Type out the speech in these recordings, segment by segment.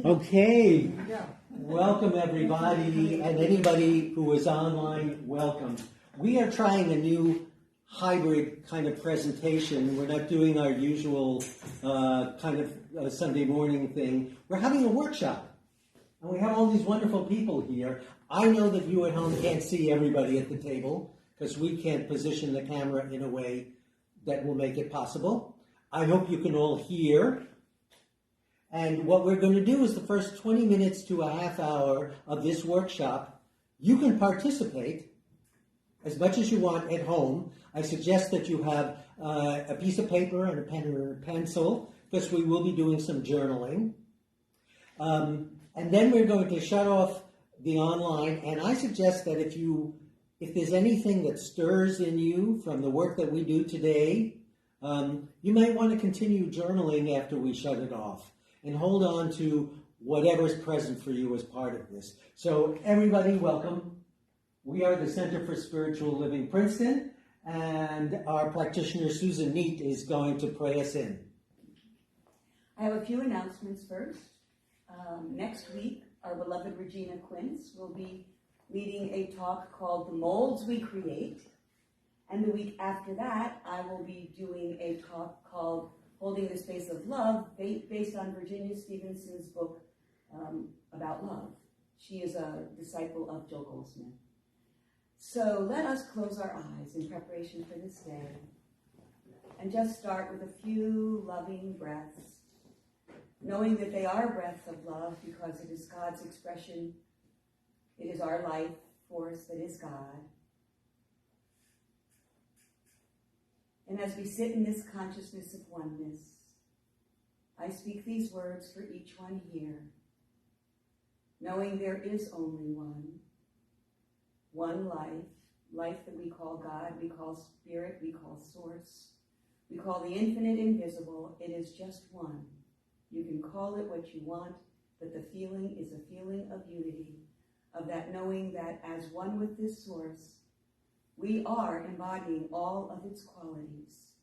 Okay, welcome everybody, and anybody who is online, welcome. We are trying a new hybrid kind of presentation. We're not doing our usual kind of Sunday morning thing. We're having a workshop, and we have all these wonderful people here. I know that you at home can't see everybody at the table, because we can't position the camera in a way that will make it possible. I hope you can all hear. And what we're going to do is the first 20 minutes to a half hour of this workshop, you can participate as much as you want at home. I suggest that you have a piece of paper and a pen or a pencil, because we will be doing some journaling. And then we're going to shut off the online, and I suggest that if there's anything that stirs in you from the work that we do today, you might want to continue journaling after we shut it off. And hold on to whatever's present for you as part of this. So everybody, welcome. We are the Center for Spiritual Living Princeton, and our practitioner, Susan Neat, is going to pray us in. I have a few announcements first. Next week, our beloved Regina Quince will be leading a talk called The Molds We Create. And the week after that, I will be doing a talk called Holding the Space of Love, based on Virginia Stevenson's book about love. She is a disciple of Joel Goldsmith. So let us close our eyes in preparation for this day and just start with a few loving breaths, knowing that they are breaths of love because it is God's expression. It is our life force that is God. And as we sit in this consciousness of oneness, I speak these words for each one here, knowing there is only one life that we call God, we call Spirit, we call Source, we call the infinite invisible. It is just one. You can call it what you want, but the feeling is a feeling of unity, of that knowing that as one with this Source, we are embodying all of its qualities.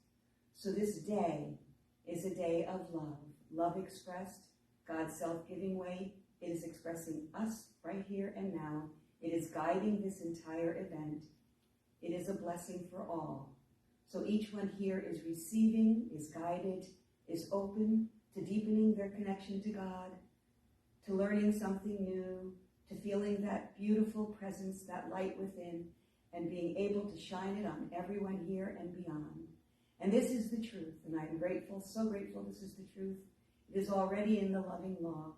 So this day is a day of love. Love expressed, God's self-giving way. It is expressing us right here and now. It is guiding this entire event. It is a blessing for all. So each one here is receiving, is guided, is open to deepening their connection to God, to learning something new, to feeling that beautiful presence, that light within, and being able to shine it on everyone here and beyond. And this is the truth, and I'm grateful, so grateful this is the truth. It is already in the loving law,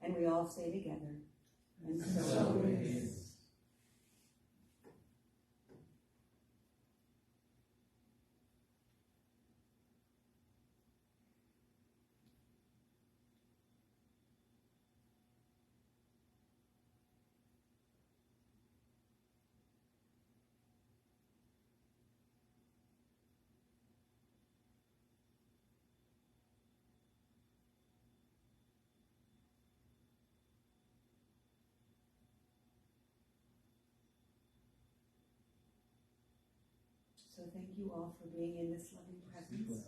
and we all say together, and so it is. So thank you all for being in this loving presence.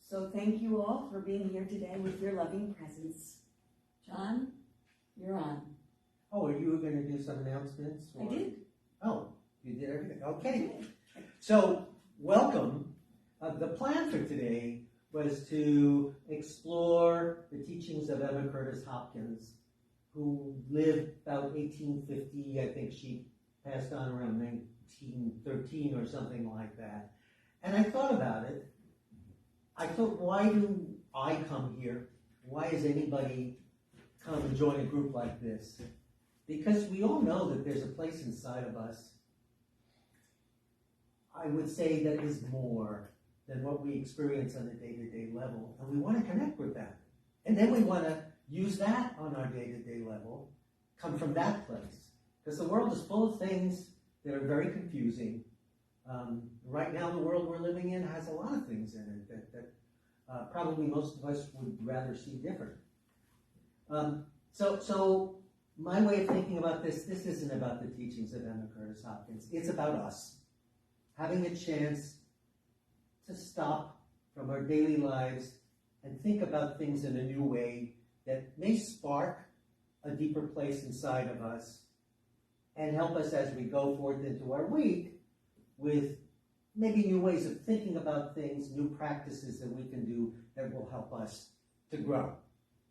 So thank you all for being here today with your loving presence. John, you're on. Oh, are you going to do some announcements? I did. Oh, you did everything. Okay. So, welcome. The plan for today was to explore the teachings of Emma Curtis Hopkins, who lived about 1850. I think she passed on around 1913 or something like that. And I thought about it. I thought, why do I come here? Why does anybody come and join a group like this? Because we all know that there's a place inside of us, I would say, that is more than what we experience on a day-to-day level. And we want to connect with that. And then we want to use that on our day-to-day level, come from that place. Because the world is full of things that are very confusing. Right now, the world we're living in has a lot of things in it that probably most of us would rather see different. So my way of thinking about this isn't about the teachings of Emma Curtis Hopkins. It's about us having a chance to stop from our daily lives and think about things in a new way that may spark a deeper place inside of us and help us as we go forth into our week with maybe new ways of thinking about things, new practices that we can do that will help us to grow.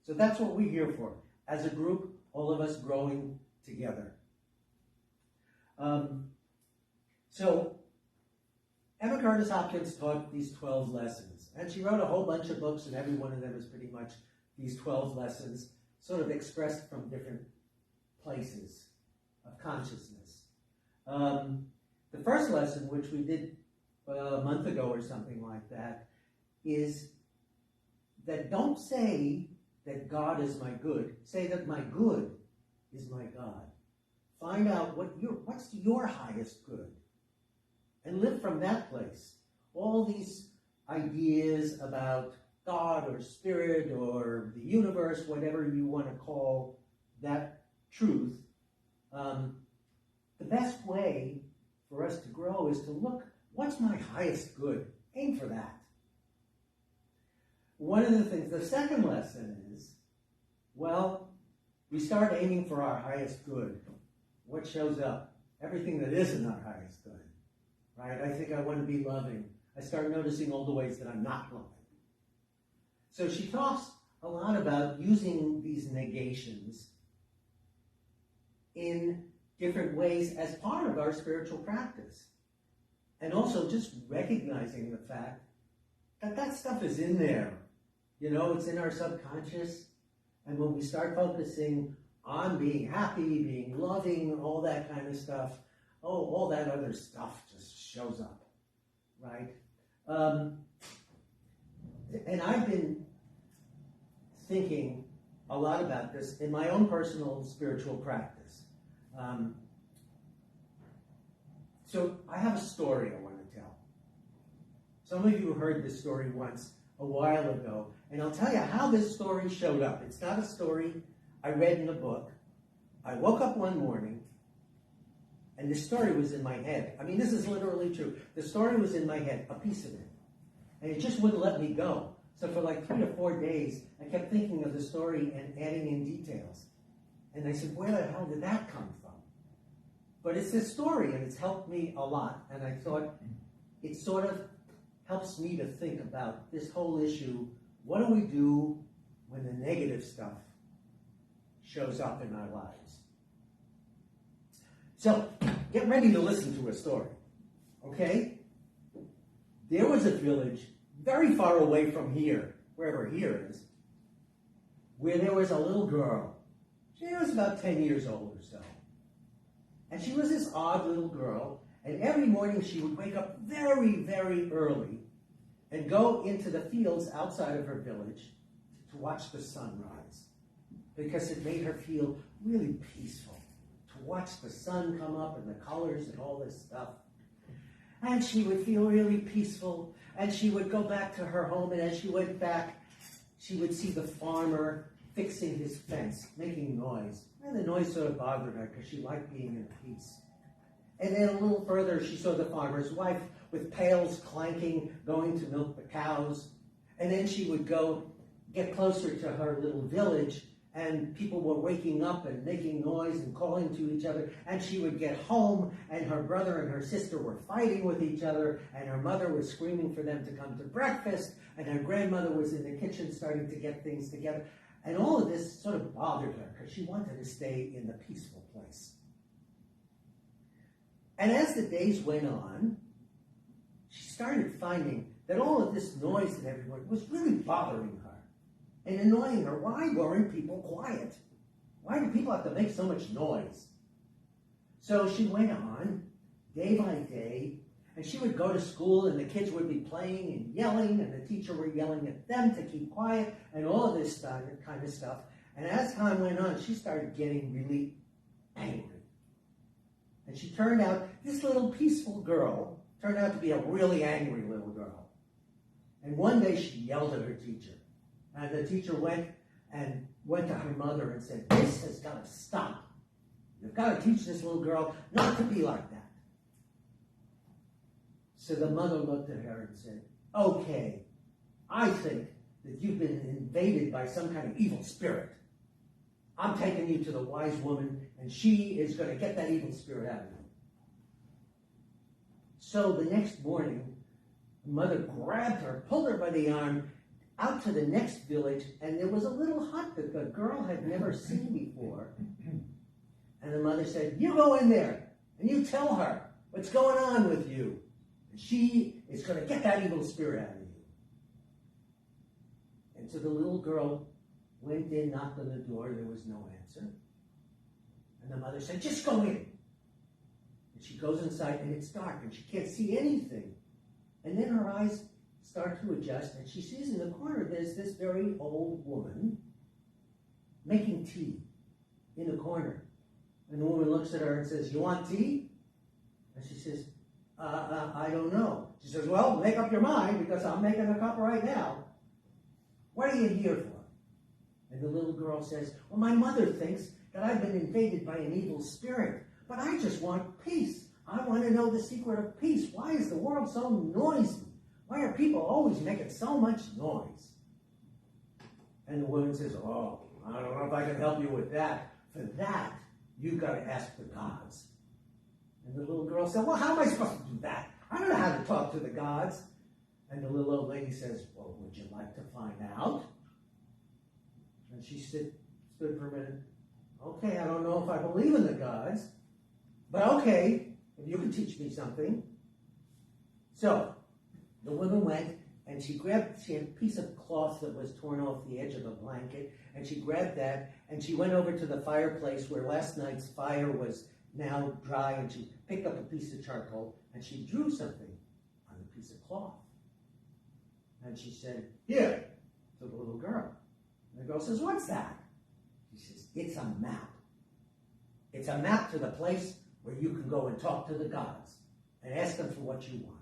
So that's what we're here for. As a group, all of us growing together. So Emma Curtis Hopkins taught these 12 lessons, and she wrote a whole bunch of books, and every one of them is pretty much these 12 lessons, sort of expressed from different places of consciousness. The first lesson, which we did a month ago or something like that, is that don't say that God is my good. Say that my good is my God. Find out what's your highest good, and live from that place. All these ideas about God or spirit or the universe, whatever you want to call that truth, the best way for us to grow is to look, what's my highest good? Aim for that. One of the things, the second lesson is, well, we start aiming for our highest good. What shows up? Everything that isn't our highest good, right? I think I want to be loving. I start noticing all the ways that I'm not loving. So she talks a lot about using these negations in different ways as part of our spiritual practice. And also just recognizing the fact that that stuff is in there. You know, it's in our subconscious. And when we start focusing on being happy, being loving, all that kind of stuff, all that other stuff just shows up, right? And I've been thinking a lot about this in my own personal spiritual practice. So I have a story I want to tell. Some of you heard this story once a while ago, and I'll tell you how this story showed up. It's not a story I read in a book. I woke up one morning, and the story was in my head. I mean, this is literally true. The story was in my head, a piece of it, and it just wouldn't let me go. So for like 3 or 4 days, I kept thinking of the story and adding in details. And I said, where the hell did that come from? But it's this story, and it's helped me a lot. And I thought it sort of helps me to think about this whole issue. What do we do when the negative stuff shows up in our lives? So, get ready to listen to a story, okay? There was a village very far away from here, wherever here is, where there was a little girl. She was about 10 years old or so. And she was this odd little girl, and every morning she would wake up very, very early and go into the fields outside of her village to watch the sun rise, because it made her feel really peaceful to watch the sun come up and the colors and all this stuff. And she would feel really peaceful, and she would go back to her home, and as she went back, she would see the farmer fixing his fence, making noise. And the noise sort of bothered her because she liked being in peace. And then a little further, she saw the farmer's wife with pails clanking, going to milk the cows. And then she would go get closer to her little village, and people were waking up and making noise and calling to each other. And she would get home, and her brother and her sister were fighting with each other, and her mother was screaming for them to come to breakfast, and her grandmother was in the kitchen starting to get things together. And all of this sort of bothered her because she wanted to stay in the peaceful place. And as the days went on, she started finding that all of this noise and everyone was really bothering her and annoying her. Why weren't people quiet? Why do people have to make so much noise? So she went on day by day, and she would go to school, and the kids would be playing and yelling, and the teacher were yelling at them to keep quiet, and all of this kind of stuff. And as time went on, she started getting really angry. And she turned out, this little peaceful girl turned out to be a really angry little girl. And one day she yelled at her teacher. And the teacher went to her mother and said, this has got to stop. You've got to teach this little girl not to be like that. So the mother looked at her and said, okay, I think that you've been invaded by some kind of evil spirit. I'm taking you to the wise woman, and she is going to get that evil spirit out of you. So the next morning, the mother grabbed her, pulled her by the arm, out to the next village, and there was a little hut that the girl had never seen before. And the mother said, you go in there, and you tell her what's going on with you. And she is going to get that evil spirit out of you. And so the little girl went in, knocked on the door, there was no answer. And the mother said, just go in. And she goes inside, and it's dark, and she can't see anything. And then her eyes start to adjust, and she sees in the corner there's this very old woman making tea in the corner. And the woman looks at her and says, you want tea? And she says, I don't know. She says, well, make up your mind, because I'm making a cup right now. What are you here for? And the little girl says, well, my mother thinks that I've been invaded by an evil spirit, but I just want peace. I want to know the secret of peace. Why is the world so noisy? Why are people always making so much noise? And the woman says, oh, I don't know if I can help you with that. For that, you've got to ask the gods. And the little girl said, well, how am I supposed to do that? I don't know how to talk to the gods. And the little old lady says, well, would you like to find out? And she stood for a minute. Okay, I don't know if I believe in the gods, but okay, if you can teach me something. So the woman went, and she had a piece of cloth that was torn off the edge of a blanket, and she grabbed that, and she went over to the fireplace where last night's fire was now dry, and she picked up a piece of charcoal, and she drew something on the piece of cloth. And she said, here, to the little girl. And the girl says, what's that? She says, it's a map. It's a map to the place where you can go and talk to the gods and ask them for what you want.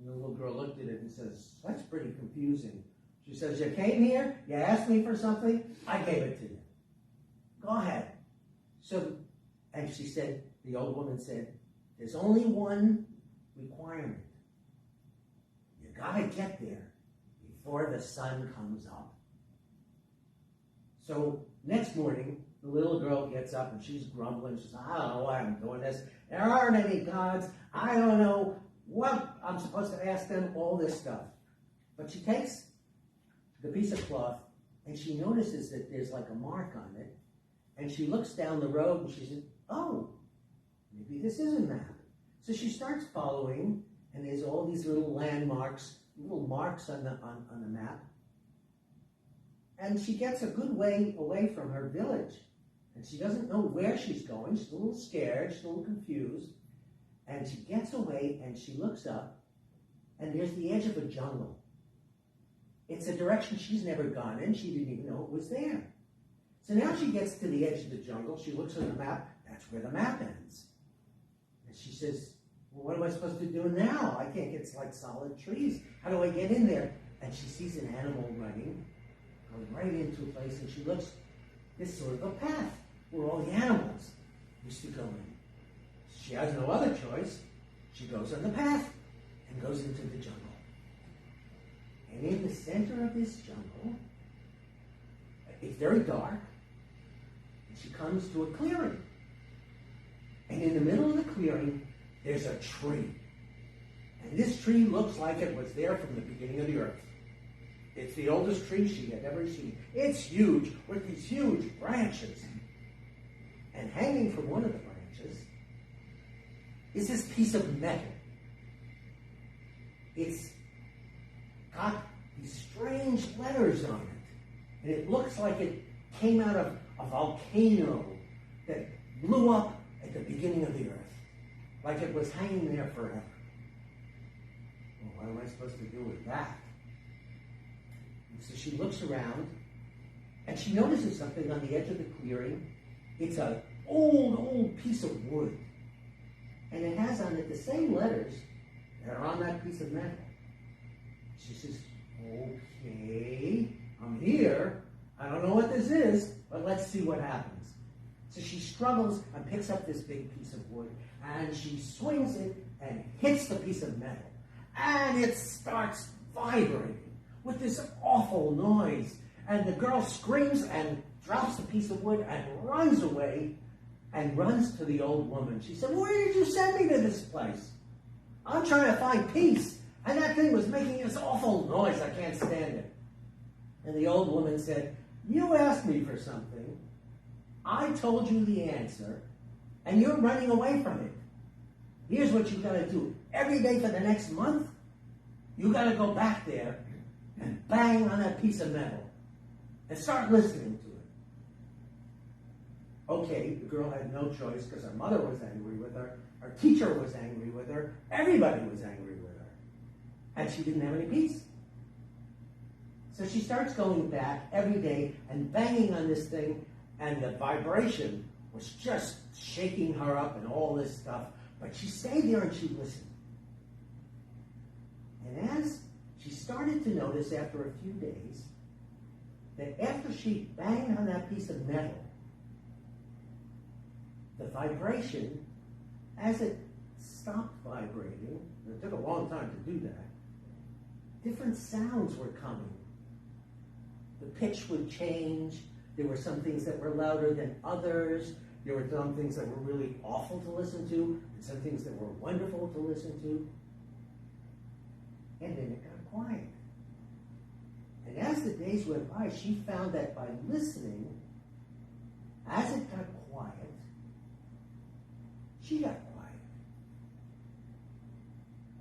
And the little girl looked at it and says, that's pretty confusing. She says, you came here, you asked me for something, I gave it to you. Go ahead. So, and she said, the old woman said, there's only one requirement. You gotta get there before the sun comes up. So next morning, the little girl gets up and she's grumbling. She says, I don't know why I'm doing this. There aren't any gods. I don't know what I'm supposed to ask them, all this stuff. But she takes the piece of cloth and she notices that there's like a mark on it. And she looks down the road and she says, oh, maybe this is a map. So she starts following, and there's all these little landmarks, little marks on the map. And she gets a good way away from her village. And she doesn't know where she's going. She's a little scared. She's a little confused. And she gets away and she looks up. And there's the edge of a jungle. It's a direction she's never gone in. She didn't even know it was there. So now she gets to the edge of the jungle. She looks at the map. That's where the map ends. And she says, well, what am I supposed to do now? I can't get like solid trees. How do I get in there? And she sees an animal running. Go right into a place, and she looks, this sort of a path where all the animals used to go in. She has no other choice. She goes on the path and goes into the jungle. And in the center of this jungle, it's very dark, and she comes to a clearing. And in the middle of the clearing, there's a tree. And this tree looks like it was there from the beginning of the earth. It's the oldest tree she had ever seen. It's huge, with these huge branches. And hanging from one of the branches is this piece of metal. It's got these strange letters on it. And it looks like it came out of a volcano that blew up at the beginning of the earth. Like it was hanging there forever. Well, what am I supposed to do with that? So she looks around, and she notices something on the edge of the clearing. It's an old piece of wood. And it has on it the same letters that are on that piece of metal. She says, okay, I'm here. I don't know what this is, but let's see what happens. So she struggles and picks up this big piece of wood, and she swings it and hits the piece of metal. And it starts vibrating. with this awful noise. And the girl screams and drops the piece of wood and runs away and runs to the old woman. She said, "Where did you send me to this place? I'm trying to find peace, and that thing was making this awful noise. I can't stand it." And the old woman said, "You asked me for something. I told you the answer, and you're running away from it. Here's what you got to do. Every day for the next month, you got to go back there and bang on that piece of metal and start listening to it." Okay, the girl had no choice because her mother was angry with her, her teacher was angry with her, everybody was angry with her, and she didn't have any peace. So she starts going back every day and banging on this thing, and the vibration was just shaking her up and all this stuff. But she stayed there and she listened. And as she started to notice after a few days that after she banged on that piece of metal, the vibration, as it stopped vibrating, and it took a long time to do that, different sounds were coming. The pitch would change. There were some things that were louder than others. There were some things that were really awful to listen to, and some things that were wonderful to listen to. And then it got quiet. And as the days went by, she found that by listening, as it got quiet, she got quiet.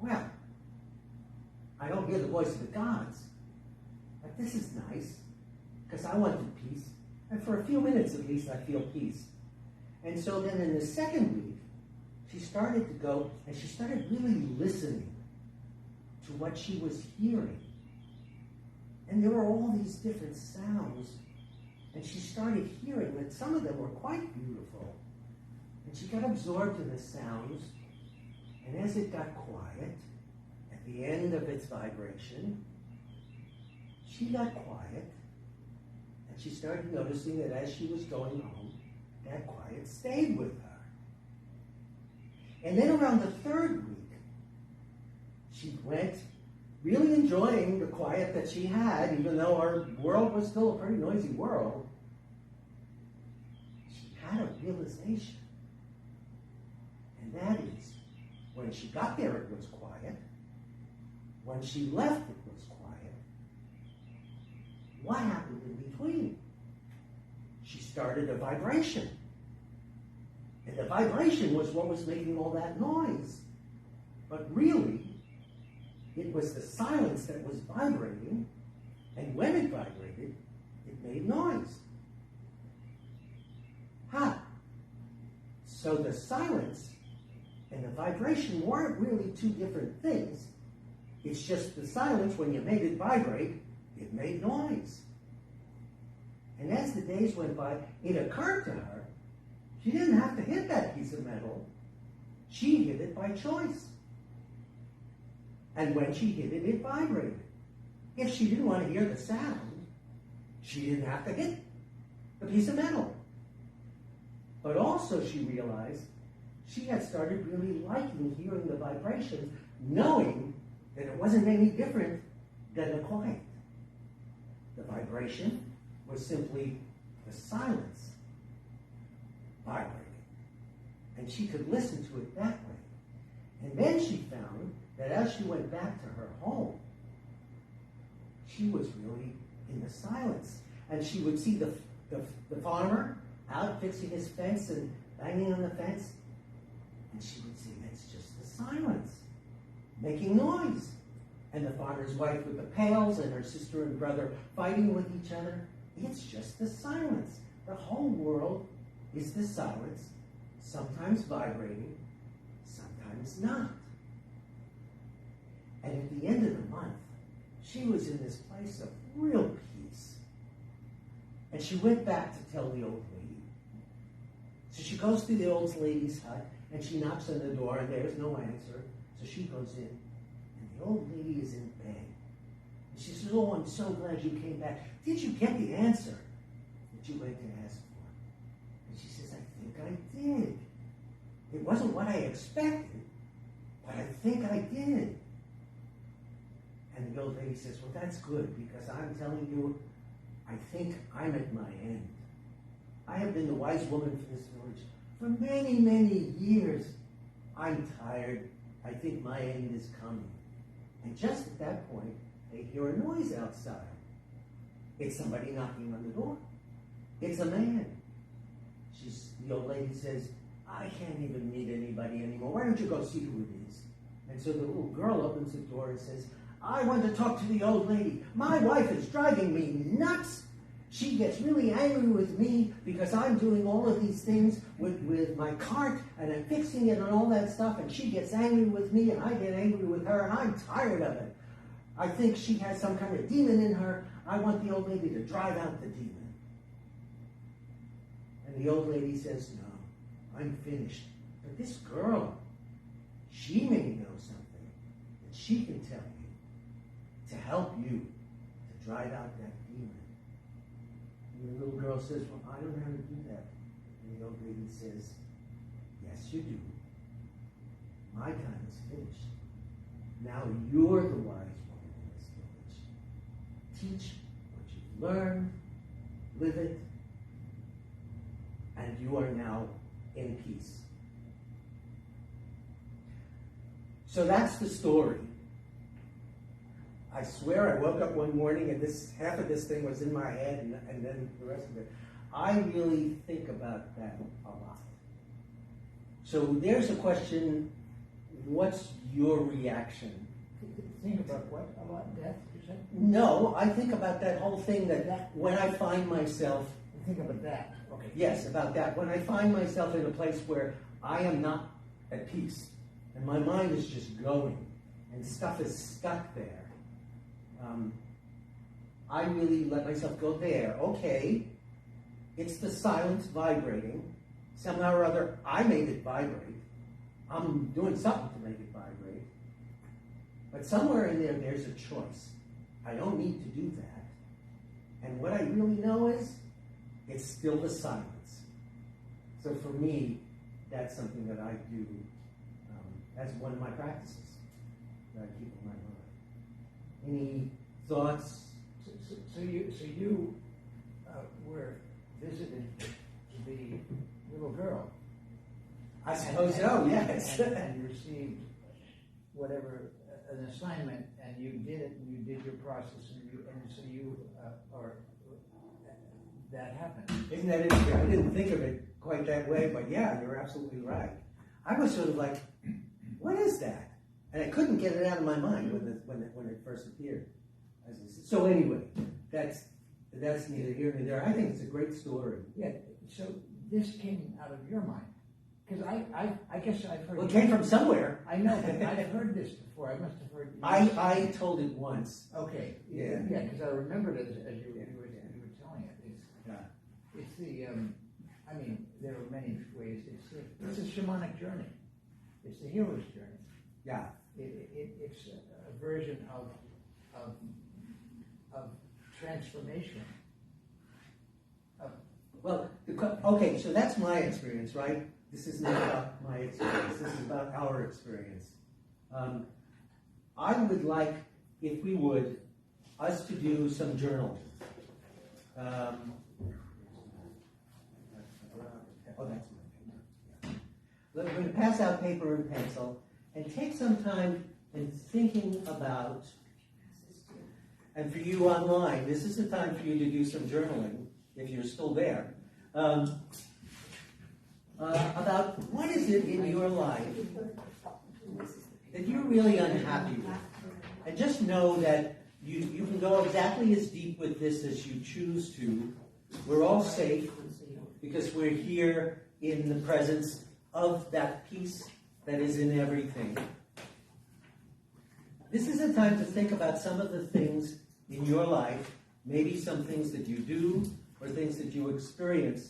Well, I don't hear the voice of the gods, but this is nice, because I wanted peace. And for a few minutes at least, I feel peace. And so then in the second week, she started to go, and she started really listening to what she was hearing. And there were all these different sounds, and she started hearing that some of them were quite beautiful. And she got absorbed in the sounds, and as it got quiet, at the end of its vibration, she got quiet, and she started noticing that as she was going home, that quiet stayed with her. And then around the third week, she went really enjoying the quiet that she had, even though our world was still a pretty noisy world. She had a realization. And that is, when she got there, it was quiet. When she left, it was quiet. What happened in between? She started a vibration. And the vibration was what was making all that noise. But really, it was the silence that was vibrating, and when it vibrated, it made noise. So the silence and the vibration weren't really two different things. It's just the silence, when you made it vibrate, it made noise. And as the days went by, it occurred to her, she didn't have to hit that piece of metal. She hit it by choice. And when she hit it, it vibrated. If she didn't want to hear the sound, she didn't have to hit the piece of metal. But also she realized she had started really liking hearing the vibrations, knowing that it wasn't any different than the quiet. The vibration was simply the silence vibrating. And she could listen to it that way. And then she found that as she went back to her home, she was really in the silence. And she would see the farmer out fixing his fence and banging on the fence. And she would say, that's just the silence, making noise. And the farmer's wife with the pails and her sister and brother fighting with each other. It's just the silence. The whole world is the silence, sometimes vibrating, sometimes not. And at the end of the month, she was in this place of real peace. And she went back to tell the old lady. So she goes to the old lady's hut, and she knocks on the door, and there's no answer. So she goes in, and the old lady is in bed. And she says, oh, I'm so glad you came back. Did you get the answer that you went to ask for? And she says, I think I did. It wasn't what I expected, but I think I did. And the old lady says, well, that's good, because I'm telling you, I think I'm at my end. I have been the wise woman for this village for many, many years. I'm tired. I think my end is coming. And just at that point, they hear a noise outside. It's somebody knocking on the door. It's a man. The old lady says, I can't even meet anybody anymore. Why don't you go see who it is? And so the little girl opens the door and says, I want to talk to the old lady. My wife is driving me nuts. She gets really angry with me because I'm doing all of these things with my cart and I'm fixing it and all that stuff, and she gets angry with me and I get angry with her, and I'm tired of it. I think she has some kind of demon in her. I want the old lady to drive out the demon. And the old lady says, no, I'm finished. But this girl, she may know something that she can tell you to help you to drive out that demon. And the little girl says, well, I don't know how to do that. And the old lady says, yes, you do. My time is finished. Now you're the wise woman in this village. Teach what you've learned, live it, and you are now in peace. So that's the story. I swear I woke up one morning and half of this thing was in my head and then the rest of it. I really think about that a lot. So there's a question, what's your reaction? Think about what? About death, you said? No, I think about that whole thing that when I find myself... Think about that, okay. Yes, about that. When I find myself in a place where I am not at peace and my mind is just going and stuff is stuck there, I really let myself go there. Okay, it's the silence vibrating. Somehow or other, I made it vibrate. I'm doing something to make it vibrate. But somewhere in there, there's a choice. I don't need to do that. And what I really know is, it's still the silence. So for me, that's something that I do as one of my practices that I keep in my mind. Any thoughts? So you were visited the little girl. I suppose so, yes. And you received whatever, an assignment, and you did it, and you did your process, that happened. Isn't that interesting? I didn't think of it quite that way, but yeah, you're absolutely right. I was sort of like, what is that? And I couldn't get it out of my mind when it first appeared. So anyway, that's neither here nor there. I think it's a great story. Yeah, so this came out of your mind. Because I guess I've heard... Well, it came from somewhere. I know, but I've heard this before. I must have heard... I told it once. Okay. Yeah. Yeah, because I remembered it as you were telling it. It's the, I mean, there are many ways. It's a shamanic journey. It's the hero's journey. Yeah. It's a version of transformation. Well, okay, so that's my experience, right? This is not about my experience. This is about our experience. I would like, if we would, us to do some journaling. Oh, that's my paper. We're going to pass out paper and pencil and take some time in thinking about, and for you online, this is the time for you to do some journaling, if you're still there, about what is it in your life that you're really unhappy with. And just know that you can go exactly as deep with this as you choose to. We're all safe because we're here in the presence of that peace that is in everything. This is a time to think about some of the things in your life, maybe some things that you do or things that you experience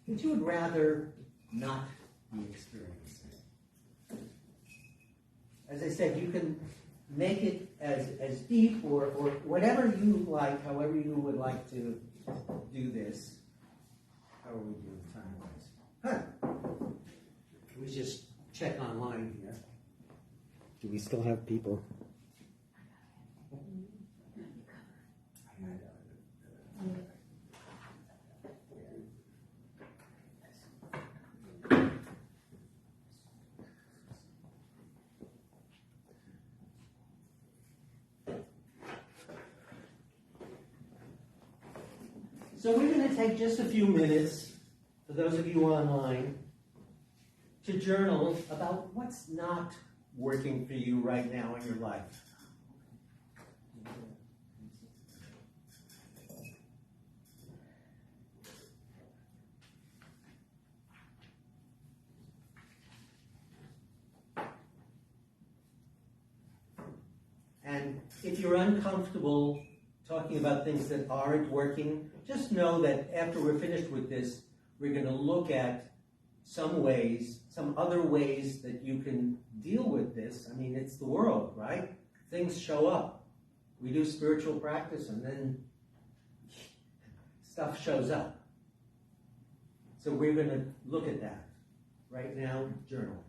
that you would rather not be experiencing. As I said, you can make it as deep or whatever you like, however you would like to do this. How are we doing time-wise? Huh. We just check online here. Do we still have people? So we're going to take just a few minutes, for those of you online, to journal about what's not working for you right now in your life. And if you're uncomfortable talking about things that aren't working, just know that after we're finished with this, we're going to look at some ways, some other ways that you can deal with this. I mean, it's the world, right? Things show up. We do spiritual practice and then stuff shows up. So we're going to look at that. Right now, journal.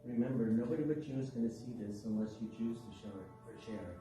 Remember, nobody but you is going to see this unless you choose to show it or share it.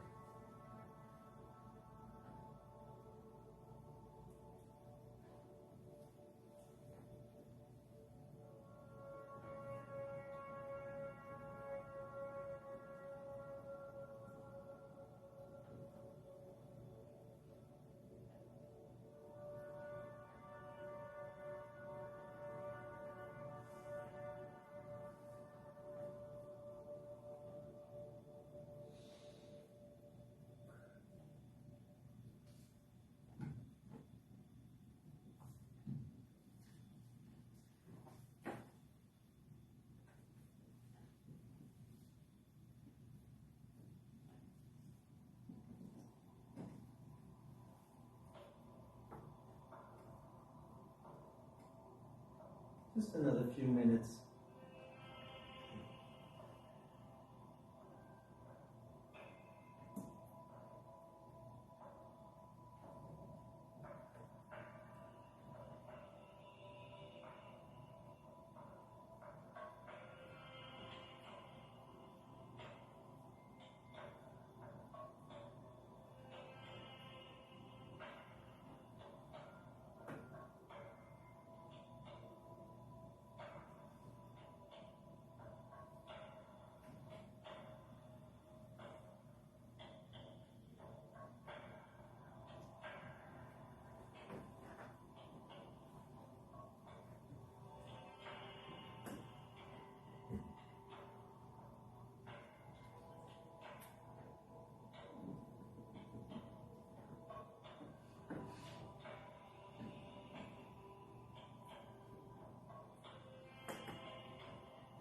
Just another few minutes.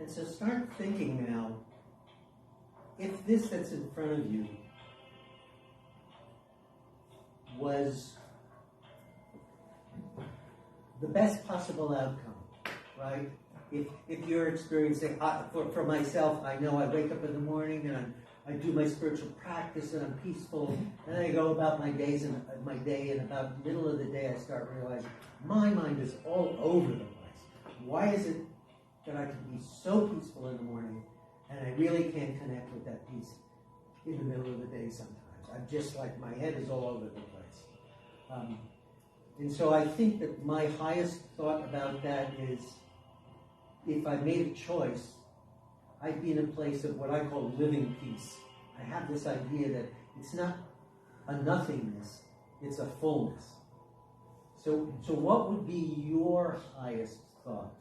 And so start thinking now, if this that's in front of you was the best possible outcome, right? If you're experiencing, for myself, I know I wake up in the morning and I do my spiritual practice and I'm peaceful, and then I go about my day, and about the middle of the day I start realizing my mind is all over the place. Why is it that I can be so peaceful in the morning and I really can't connect with that peace in the middle of the day sometimes? I'm just like, my head is all over the place. And so I think that my highest thought about that is, if I made a choice, I'd be in a place of what I call living peace. I have this idea that it's not a nothingness, it's a fullness. So what would be your highest thought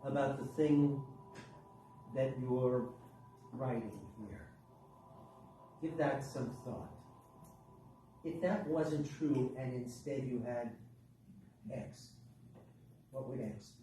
about the thing that you're writing here? Give that some thought. If that wasn't true and instead you had X, what would X be?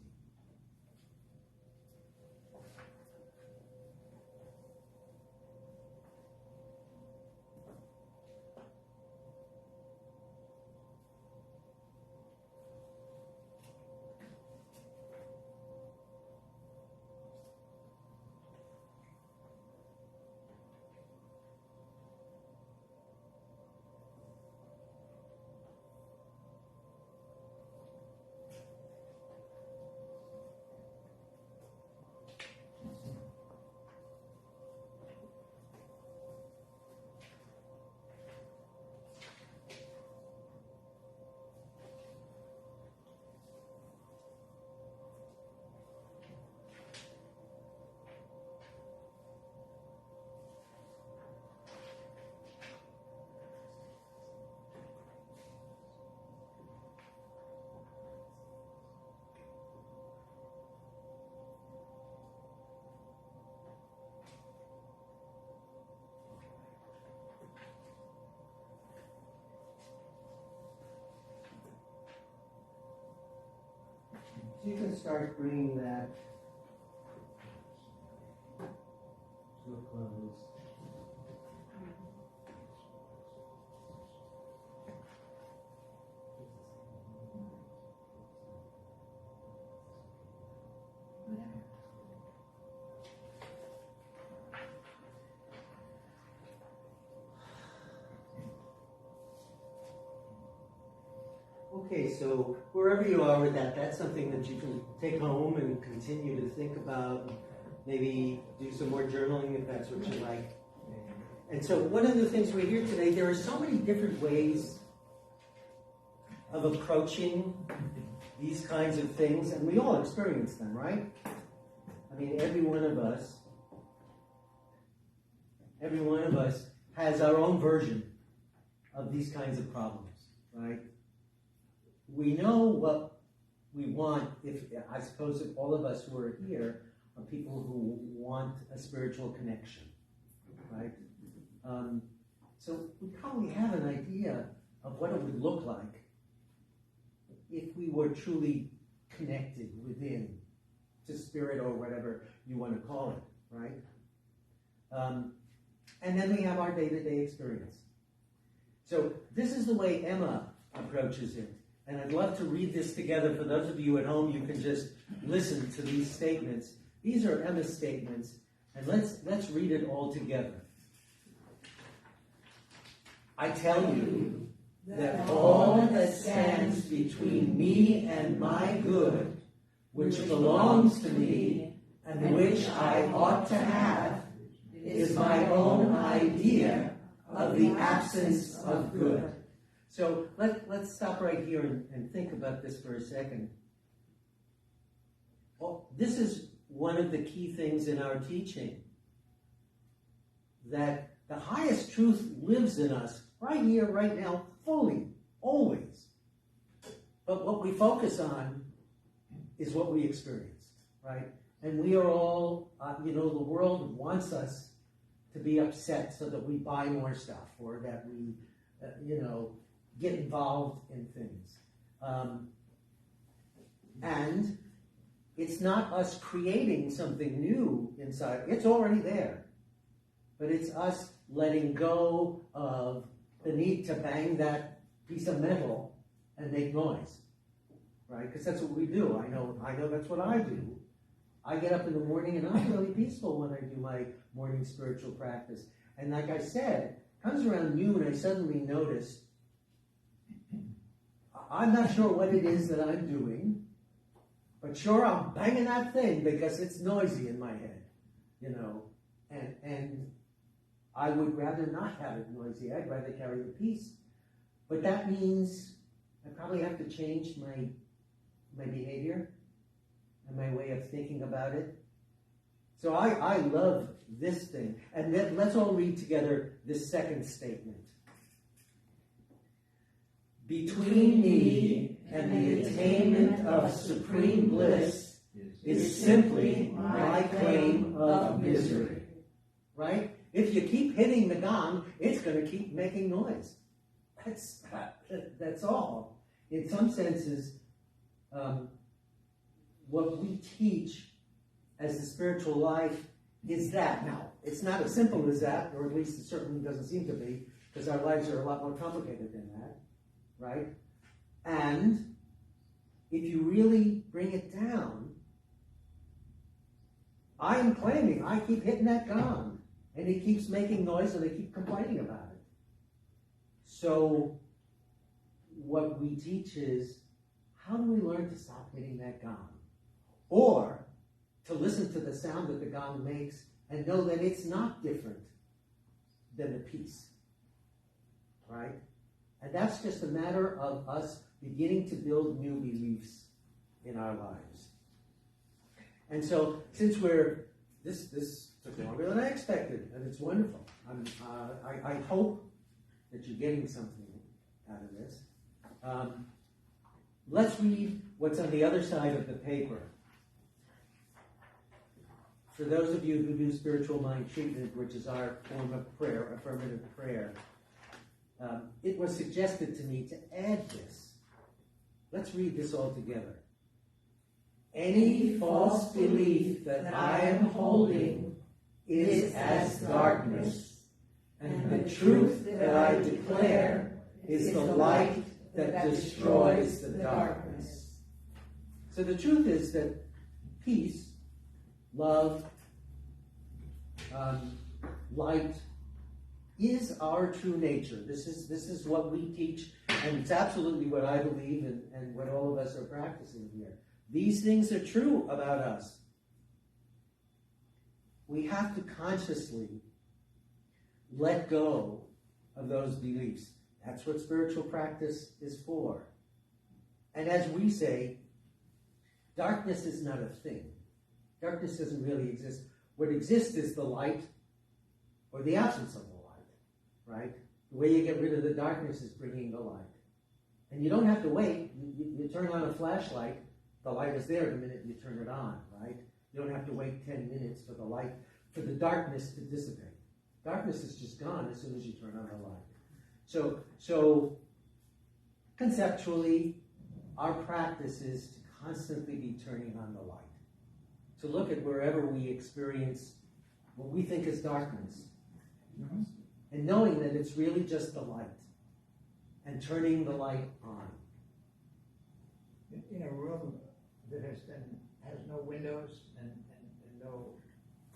You can start bringing that to a close. Okay, so wherever you are with that, that's something that you can take home and continue to think about. Maybe do some more journaling if that's what you like. And so one of the things we hear today, there are so many different ways of approaching these kinds of things, and we all experience them, right? I mean, every one of us has our own version of these kinds of problems, right? We know what we want. I suppose if all of us who are here are people who want a spiritual connection, right? So we probably have an idea of what it would look like if we were truly connected within to spirit or whatever you want to call it, right? And then we have our day-to-day experience. So this is the way Emma approaches it. And I'd love to read this together. For those of you at home, you can just listen to these statements. These are Emma's statements, and let's read it all together. I tell you that all that stands between me and my good, which belongs to me and which I ought to have, is my own idea of the absence of good. So let's stop right here and think about this for a second. Well, this is one of the key things in our teaching, that the highest truth lives in us right here, right now, fully, always. But what we focus on is what we experience, right? And we are all, the world wants us to be upset so that we buy more stuff, or that we, get involved in things. And it's not us creating something new inside. It's already there. But it's us letting go of the need to bang that piece of metal and make noise. Right? Because that's what we do. I know that's what I do. I get up in the morning and I'm really peaceful when I do my morning spiritual practice. And like I said, it comes around noon, I suddenly notice I'm not sure what it is that I'm doing, but sure I'm banging that thing because it's noisy in my head, you know. And I would rather not have it noisy. I'd rather carry the peace. But that means I probably have to change my behavior and my way of thinking about it. So I love this thing. And then let's all read together this second statement. Between me and the attainment of supreme bliss is simply my claim of misery. Right? If you keep hitting the gong, it's going to keep making noise. That's all. In some senses, what we teach as the spiritual life is that. Now, it's not as simple as that, or at least it certainly doesn't seem to be, because our lives are a lot more complicated than that, right? And if you really bring it down, I am claiming I keep hitting that gong, and it keeps making noise, and they keep complaining about it. So what we teach is, how do we learn to stop hitting that gong? Or to listen to the sound that the gong makes and know that it's not different than the peace, right? And that's just a matter of us beginning to build new beliefs in our lives. And so, since this took longer than I expected, and it's wonderful. I hope that you're getting something out of this. Let's read what's on the other side of the paper. For those of you who do spiritual mind treatment, which is our form of prayer, affirmative prayer, it was suggested to me to add this. Let's read this all together. Any false belief that I am holding is as darkness, and the truth that I declare is the light that destroys the darkness. So the truth is that peace, love, light is our true nature. This is what we teach, and it's absolutely what I believe and what all of us are practicing here. These things are true about us. We have to consciously let go of those beliefs. That's what spiritual practice is for. And as we say, darkness is not a thing. Darkness doesn't really exist. What exists is the light or the absence of the light, right? The way you get rid of the darkness is bringing the light. And you don't have to wait. You turn on a flashlight, the light is there the minute you turn it on, right? You don't have to wait 10 minutes for the darkness to dissipate. Darkness is just gone as soon as you turn on the light. So conceptually, our practice is to constantly be turning on the light. To look at wherever we experience what we think is darkness. Mm-hmm. And knowing that it's really just the light. And turning the light on. In a room that has no windows and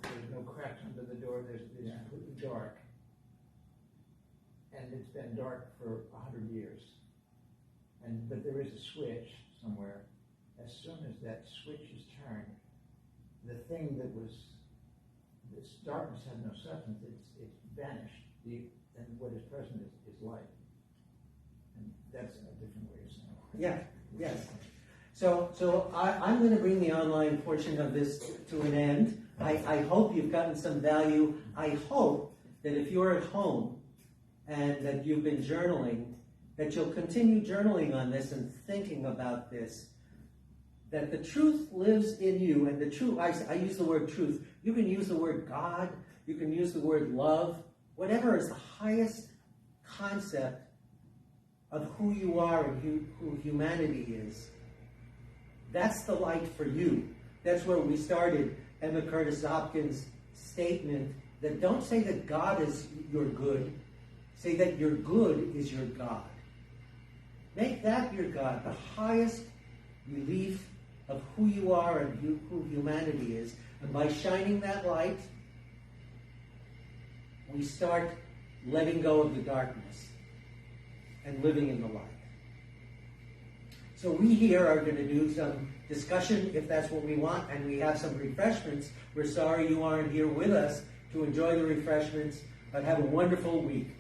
there's no cracks under the door, it's completely dark. And it's been dark for 100 years. But there is a switch somewhere. As soon as that switch is turned, the thing that was, this darkness had no substance, it's vanished. And what is present is light. And that's a different way of saying it. Yeah, yes. So I'm going to bring the online portion of this to an end. I hope you've gotten some value. I hope that if you're at home and that you've been journaling, that you'll continue journaling on this and thinking about this, that the truth lives in you. And the truth, I use the word truth. You can use the word God. You can use the word love. Whatever is the highest concept of who you are and who humanity is, that's the light for you. That's where we started. Emma Curtis Hopkins' statement that don't say that God is your good, say that your good is your God. Make that your God, the highest relief of who you are and who humanity is. And by shining that light, we start letting go of the darkness and living in the light. So we here are going to do some discussion, if that's what we want, and we have some refreshments. We're sorry you aren't here with us to enjoy the refreshments, but have a wonderful week.